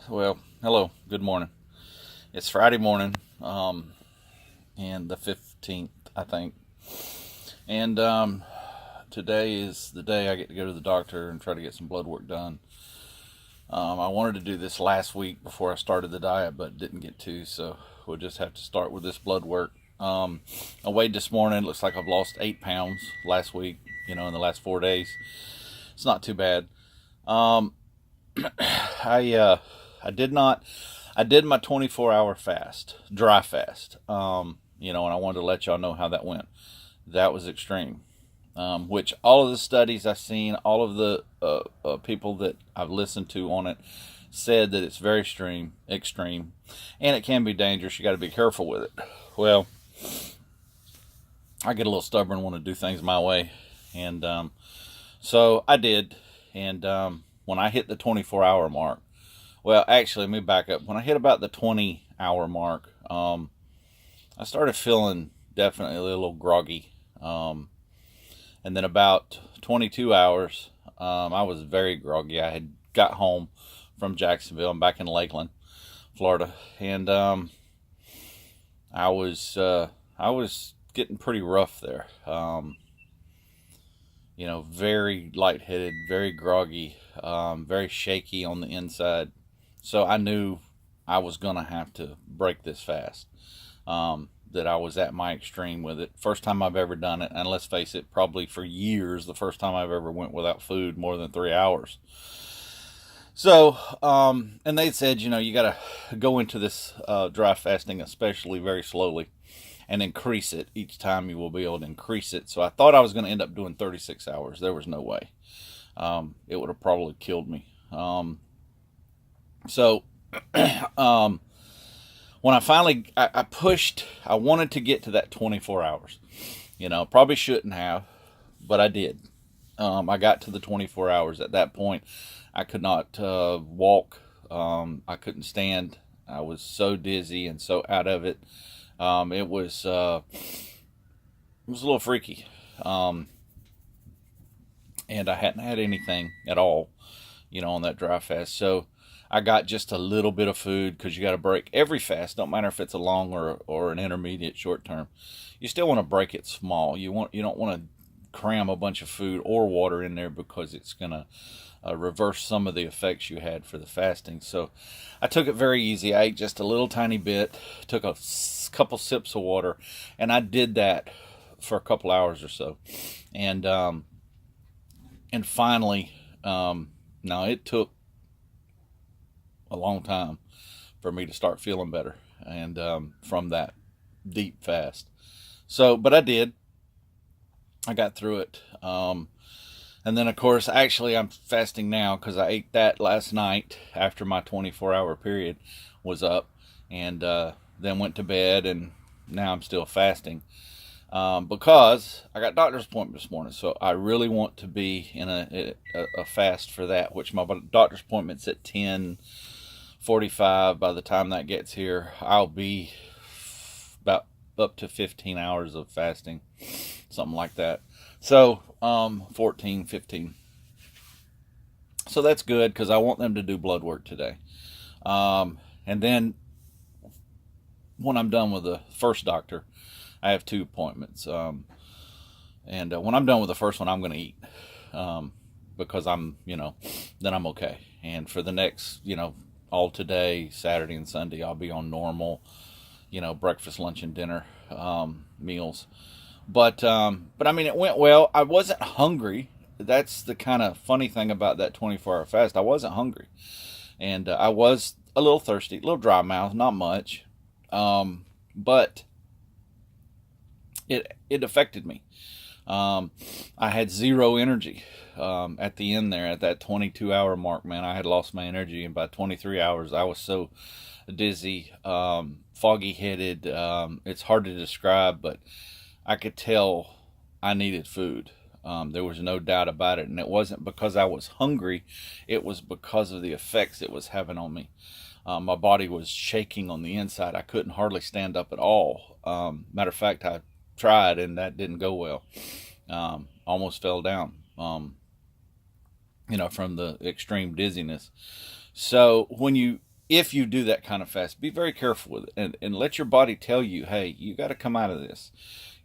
Well, hello, good morning. It's Friday morning, and the 15th, I think. And today is the day I get to go to the doctor and try to get some blood work done. I wanted to do this last week before I started the diet, but didn't get to, so we'll just have to start with this blood work. I weighed this morning. Looks like I've lost 8 pounds last week, in the last 4 days. It's not too bad. Um, I did not. I did my 24-hour fast, dry fast. And I wanted to let y'all know how that went. That was extreme. Which all of the studies I've seen, all of the people that I've listened to on it, said that it's very extreme, and it can be dangerous. You got to be careful with it. Well, I get a little stubborn, want to do things my way, and so I did. And when I hit the 24-hour mark, well, actually, let me back up. When I hit about the 20-hour mark, I started feeling definitely a little groggy. And then about 22 hours, I was very groggy. I had got home from Jacksonville. I'm back in Lakeland, Florida, and I was getting pretty rough there. Very lightheaded, very groggy, very shaky on the inside. So I knew I was gonna have to break this fast. That I was at my extreme with it. First time I've ever done it, and let's face it, probably for years, the first time I've ever went without food more than 3 hours. So, and they said, you got to go into this dry fasting, especially very slowly, and increase it each time. You will be able to increase it. So I thought I was going to end up doing 36 hours. There was no way. It would have probably killed me. So, when I finally, I pushed, I wanted to get to that 24 hours. Probably shouldn't have, but I did. I got to the 24 hours. At that point, I could not walk. I couldn't stand. I was so dizzy and so out of it. It was a little freaky. And I hadn't had anything at all, on that dry fast. So I got just a little bit of food, because you got to break every fast. Don't matter if it's a long or an intermediate short term. You still want to break it small. You don't want to cram a bunch of food or water in there, because it's gonna reverse some of the effects you had for the fasting. So I took it very easy. I ate just a little tiny bit, took a couple sips of water, and I did that for a couple hours or so. And finally, now it took a long time for me to start feeling better, and from that deep fast. So, but I did. I got through it. And then, of course, actually, I'm fasting now because I ate that last night after my 24-hour period was up, and then went to bed, and now I'm still fasting. Because I got doctor's appointment this morning, so I really want to be in a fast for that, which my doctor's appointment's at 10:45. By the time that gets here, I'll be about up to 15 hours of fasting, something like that. So 14, 15. So that's good, because I want them to do blood work today. And then when I'm done with the first doctor, I have two appointments. And when I'm done with the first one, I'm going to eat, because then I'm okay. And for the next, all today, Saturday and Sunday, I'll be on normal, breakfast, lunch, and dinner meals. But I mean, it went well. I wasn't hungry. That's the kind of funny thing about that 24-hour fast. I wasn't hungry, and I was a little thirsty, a little dry mouth, not much, but it affected me. I had zero energy at the end there, at that 22-hour mark. Man, I had lost my energy, and by 23 hours, I was so dizzy, foggy headed. It's hard to describe, but I could tell I needed food. There was no doubt about it, and it wasn't because I was hungry. It was because of the effects it was having on me. My body was shaking on the inside. I couldn't hardly stand up at all. Matter of fact, I tried, and that didn't go well. Almost fell down, from the extreme dizziness. So when you if you do that kind of fast, be very careful with it, and let your body tell you, hey, you got to come out of this.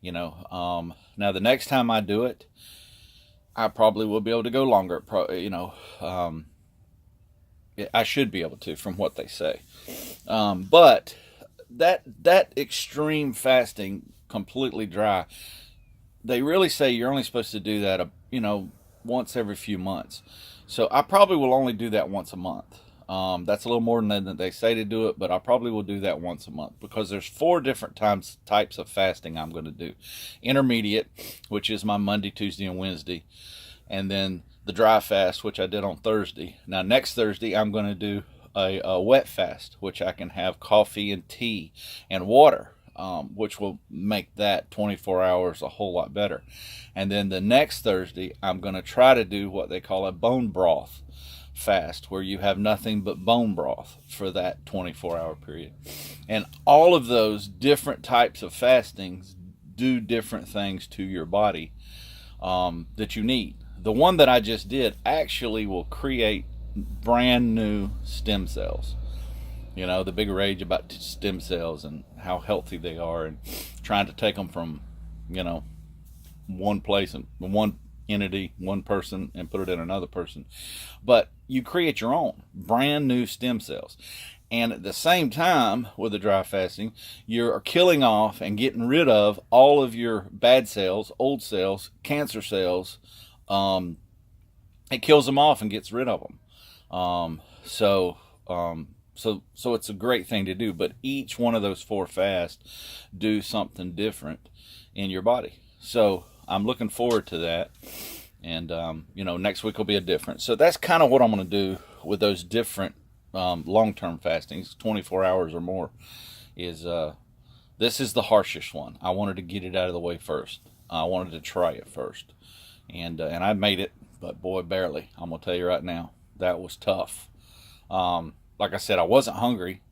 Now the next time I do it, I probably will be able to go longer. I should be able to, from what they say. But that extreme fasting, completely dry, they really say you're only supposed to do that, once every few months. So I probably will only do that once a month. That's a little more than they say to do it, but I probably will do that once a month, because there's 4 different types of fasting I'm going to do. Intermediate, which is my Monday, Tuesday, and Wednesday, and then the dry fast, which I did on Thursday. Now next Thursday I'm going to do a wet fast, which I can have coffee and tea and water, which will make that 24 hours a whole lot better. And then the next Thursday I'm going to try to do what they call a bone broth fast, where you have nothing but bone broth for that 24-hour period. And all of those different types of fastings do different things to your body that you need. The one that I just did actually will create brand new stem cells. The big rage about stem cells and how healthy they are, and trying to take them from one place and one entity, one person, and put it in another person. But you create your own brand new stem cells. And at the same time, with the dry fasting, you're killing off and getting rid of all of your bad cells, old cells, cancer cells. It kills them off and gets rid of them. So it's a great thing to do. But each one of those 4 fasts do something different in your body. So I'm looking forward to that. And, next week will be a different. So that's kind of what I'm going to do with those different long-term fastings, 24 hours or more. This is the harshest one. I wanted to get it out of the way first. I wanted to try it first. And I made it, but boy, barely. I'm going to tell you right now, that was tough. Like I said, I wasn't hungry,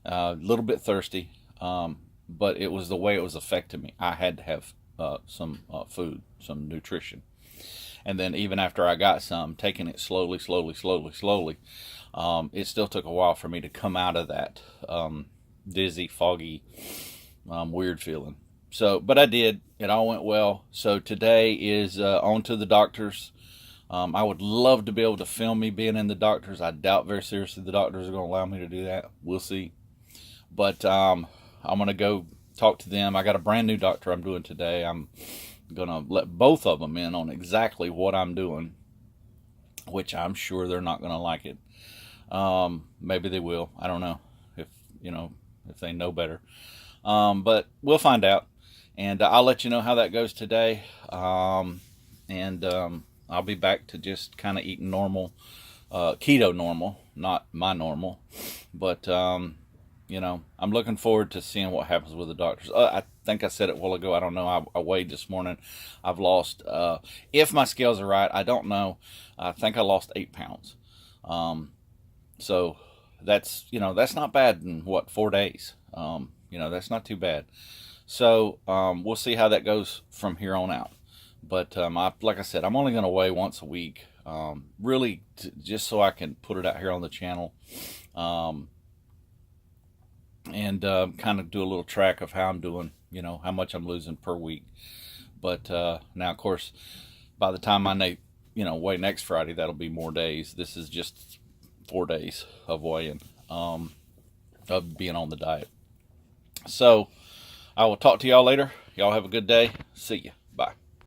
a little bit thirsty, but it was the way it was affecting me. I had to have some food, some nutrition. And then even after I got some, taking it slowly, it still took a while for me to come out of that dizzy, foggy, weird feeling. So, but I did. It all went well. So today is on to the doctors. I would love to be able to film me being in the doctors. I doubt very seriously the doctors are going to allow me to do that. We'll see. But I'm going to go talk to them. I got a brand new doctor I'm doing today. I'm going to let both of them in on exactly what I'm doing, which I'm sure they're not going to like it. Maybe they will. I don't know if they know better. But we'll find out. And I'll let you know how that goes today. I'll be back to just kind of eating normal, keto normal, not my normal. But, I'm looking forward to seeing what happens with the doctors. I think I said it a while ago. I don't know. I weighed this morning. I've lost, if my scales are right, I don't know. I think I lost 8 pounds. So that's not bad in 4 days. That's not too bad. So we'll see how that goes from here on out. But like I said, I'm only going to weigh once a week, really just so I can put it out here on the channel, and kind of do a little track of how I'm doing, how much I'm losing per week. But now, of course, by the time I weigh next Friday, that'll be more days. This is just 4 days of weighing, of being on the diet. So I will talk to y'all later. Y'all have a good day. See ya.